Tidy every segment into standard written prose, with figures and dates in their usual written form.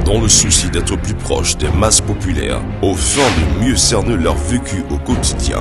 dans le souci d'être plus proche des masses populaires, afin de mieux cerner leur vécu au quotidien.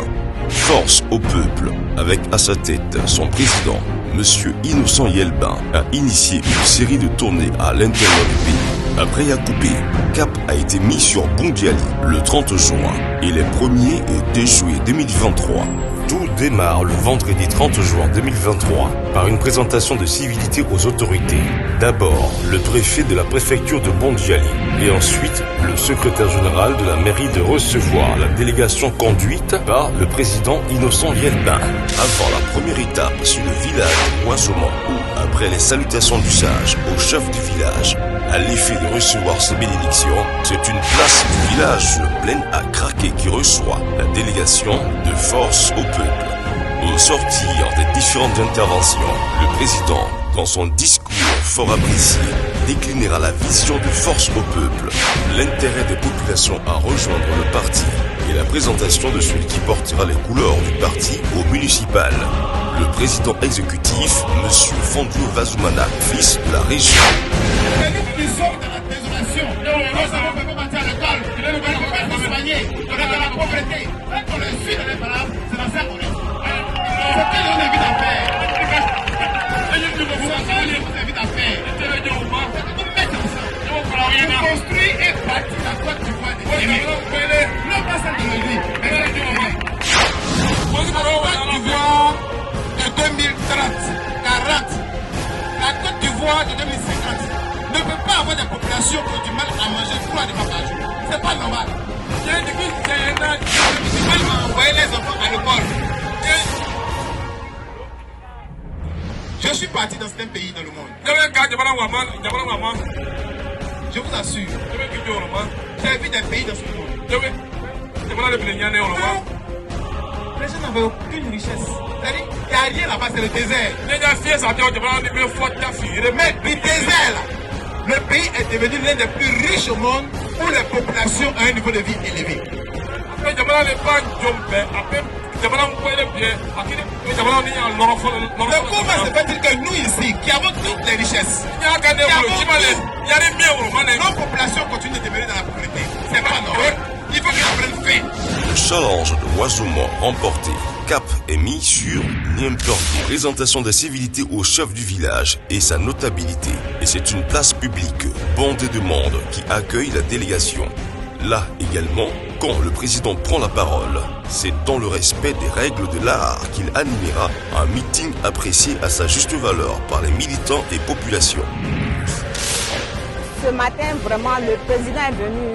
Force au peuple, avec à sa tête son président, Monsieur Innocent Yelbin, a initié une série de tournées à l'intérieur du pays. Après Yacoubé, cap a été mis sur Bondiali le 30 juin et les 1er et 2 juillet 2023. Tout démarre le vendredi 30 juin 2023 par une présentation de civilité aux autorités. D'abord, le préfet de la préfecture de Bondiali et ensuite le secrétaire général de la mairie de recevoir la délégation conduite par le président Innocent Yelbin. Avant la première étape sur le village de Ouazouman où, après les salutations d'usage au chef du village, à l'effet de recevoir ses bénédictions, c'est une place du village pleine à craquer qui reçoit la délégation de Force au peuple. Au sortir des différentes interventions, le président, dans son discours fort apprécié, déclinera la vision de Force au peuple, l'intérêt des populations à rejoindre le parti et la présentation de celui qui portera les couleurs du parti au municipal. Le président exécutif, M. Fondio Vazoumana, fils de la région. Nous sommes dans la désolation. Nous avons fait partir à l'école. Nous n'avons pas été soignés. On est dans la pauvreté. On est suite à l'imparable. C'est dans ça qu'on est. C'est ce qu'on invite à faire. C'est ce qu'on invite à faire. On construit et bâtit la Côte d'Ivoire des Guinée. Non pas celle de l'Église, mais celle de Guinée. La Côte d'Ivoire de 2030, 40, la Côte d'Ivoire de 2050 ne peut pas avoir des populations qui ont du mal à manger 3 repas par jour. C'est pas normal. Il faut envoyer les enfants à l'école. Je suis parti dans certains pays dans le monde. Je vous assure. J'ai vu des pays dans ce monde. Les gens n'avaient aucune richesse. C'est-à-dire, il n'y a rien là-bas, c'est le désert. Mais le désert là, le pays est devenu l'un des plus riches au monde où les populations ont un niveau de vie élevé. Le combat, c'est pas dire que nous ici, qui avons toutes les richesses, nos populations continuent de demeurer dans la pauvreté. C'est pas normal. Il faut qu'ils prennent fait. Le challenge de Ouazouman remporté. Cap est mis sur n'importe présentation des civilités au chef du village et sa notabilité. Et c'est une place publique bondée de monde qui accueille la délégation. Là également, quand le président prend la parole, c'est dans le respect des règles de l'art qu'il animera un meeting apprécié à sa juste valeur par les militants et populations. Ce matin, vraiment, le président est venu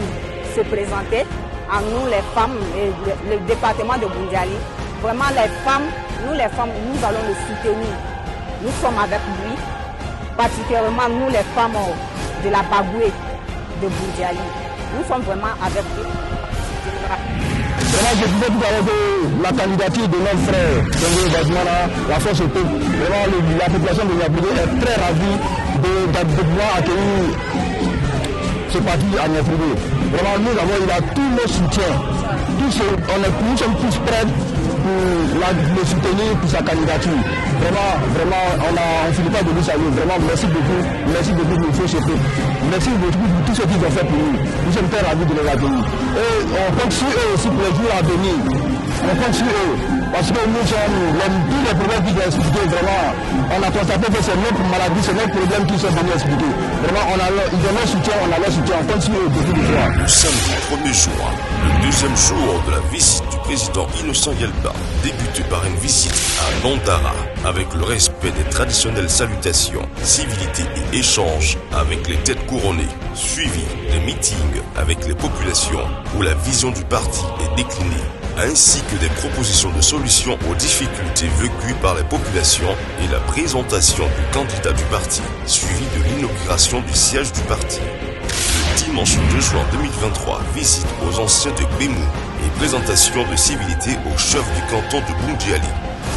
se présenter à nous les femmes et le département de Bondiali. Vraiment les femmes, nous nous allons le soutenir. Nous sommes avec lui, particulièrement nous les femmes de la Bagoué de Bondiali. Nous sommes vraiment avec lui. Vraiment, je disais tout à l'heure que la candidature de notre frère, Fondio Vazoumana, la force au peuple, vraiment la population de Yaoundé est très ravie de pouvoir accueillir ce parti à Niafribé. Vraiment, il a tous nos soutiens. Nous sommes tous prêts pour le soutenir pour sa candidature. Vraiment, on ne finit pas de lui saluer. Vraiment, merci beaucoup, monsieur Chépé. Merci beaucoup pour tout ce qu'ils ont fait pour nous. Nous sommes très ravis de les accueillir. Et on compte sur eux aussi pour les jours à venir. On compte sur eux. Parce que nous sommes, tous les problèmes qu'ils ont expliqués, vraiment, on a constaté que c'est notre maladie, c'est notre problème qu'ils sont venus expliquer. Vraiment, ils ont leur soutien, on a leur soutien, on compte sur eux depuis le soir. Le samedi 1er juin, le deuxième jour de la visite du président Innocent Yelbin, débute par une visite à Nondara, avec le respect des traditionnelles salutations, civilité et échanges avec les têtes couronnées, suivi des meetings avec les populations où la vision du parti est déclinée, ainsi que des propositions de solutions aux difficultés vécues par les populations et la présentation du candidat du parti, suivi de l'inauguration du siège du parti. Le dimanche 2 juin 2023, visite aux anciens de Bémou et présentation de civilité au chef du canton de Bondiali.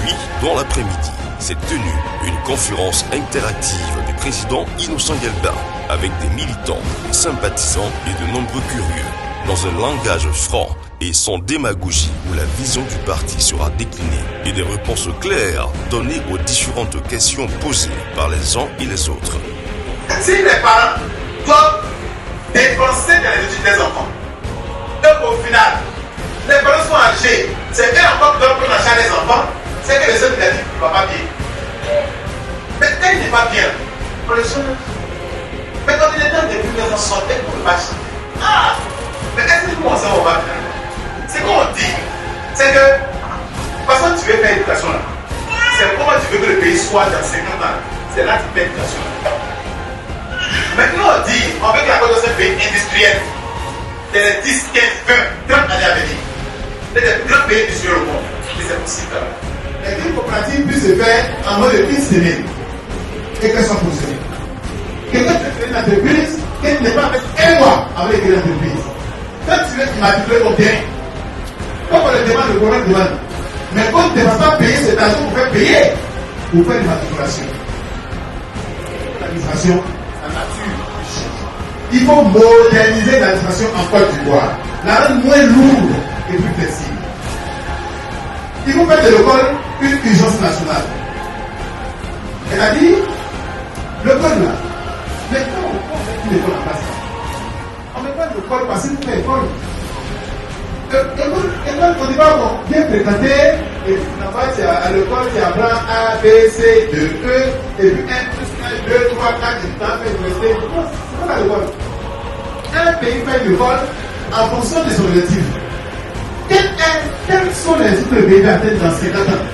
Puis, dans l'après-midi, s'est tenue une conférence interactive du président Innocent Yelbin avec des militants, des sympathisants et de nombreux curieux, dans un langage franc et sans démagogie où la vision du parti sera déclinée et des réponses claires données aux différentes questions posées par les uns et les autres. Si les parents doivent manger, c'est eux encore qui doivent prendre en charge les enfants, c'est que le seul négatif ne va pas bien. Mais quand il n'est pas bien, on le change. Mais quand il est temps de plus en santé, on ne va pas changer. Ah! Mais est-ce que comment ça on va faire? C'est qu'on dit, c'est que, parce que tu veux faire l'éducation là, c'est comment tu veux que le pays soit dans 50 ans. C'est là que tu fais l'éducation. Maintenant on dit, on veut que la Côte d'Ivoire soit un pays industriel. C'est les 10, 15, 20, 30 années à venir. C'est le plus grand pays industriel au monde. Et c'est possible là. Les coopératives puissent se faire en mode de une semaine. Et qu'elles soient fonctionnées. Quelqu'un peut créer une entreprise qui n'est pas fait un mois avec une entreprise. Quand tu veux immatriculer ton bien, comme on le demande, le gouvernement demande. Mais quand tu ne vas pas payer cet argent pour faire payer, pour faire l'immatriculation. L'administration, la nature change. Il faut moderniser l'administration en Côte d'Ivoire, la rendre moins lourde et plus flexible. Il faut faire de l'école une urgence nationale. C'est-à-dire, l'école là, maintenant on met l'école en place. On ne met pas l'école parce qu'il faut faire l'école. L'école, on dit pas bon, bien fréquenté, et puis là-bas, c'est à l'école, tu apprends A, B, C, 2, E, et puis 1, plus 1, 2, 3, 4, et puis tu as fait l'université. C'est pas l'école. Un pays fait l'école en fonction de son objectif. Quels sont les autres pays à tête dans 50 ans?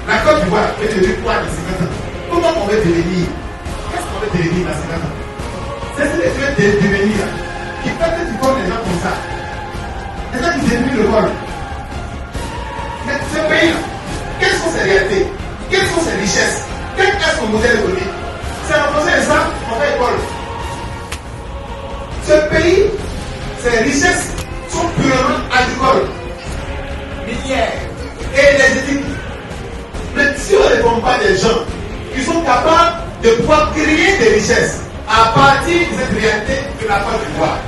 La Côte d'Ivoire est devenue quoi dans 50 ans? Comment on va devenir? Qu'est-ce qu'on va devenir dans 50 ans? C'est ce que tu veux devenir là. Qui fait que tu formes des gens comme ça. C'est ça qui détruit le monde. Mais ce pays-là, quelles sont ses réalités? Quelles sont ses richesses? Quel est son modèle économique? C'est en fonction de ça qu'on fait école. Ce pays, ses richesses sont purement agricoles, minières et énergétiques. Mais si on ne répond pas des gens qui sont capables de pouvoir créer des richesses à partir de cette réalité de la Côte d'Ivoire,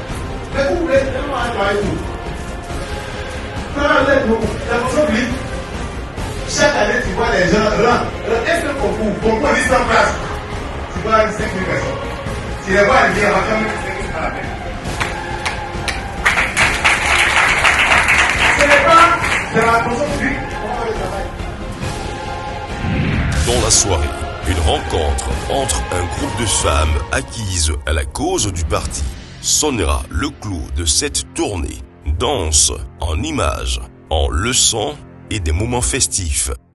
mais vous voulez tellement travailler tout. La fonction publique, chaque année tu vois les gens rentrent. Est-ce que le concours existe en place? Tu vois 5 000 personnes. Tu les vois arriver, on va quand même 5 000 à la peine. Ce n'est pas dans la fonction publique qu'on va le travail. Dans la soirée, une rencontre entre un groupe de femmes acquises à la cause du parti sonnera le clou de cette tournée. Danse en images, en leçons et des moments festifs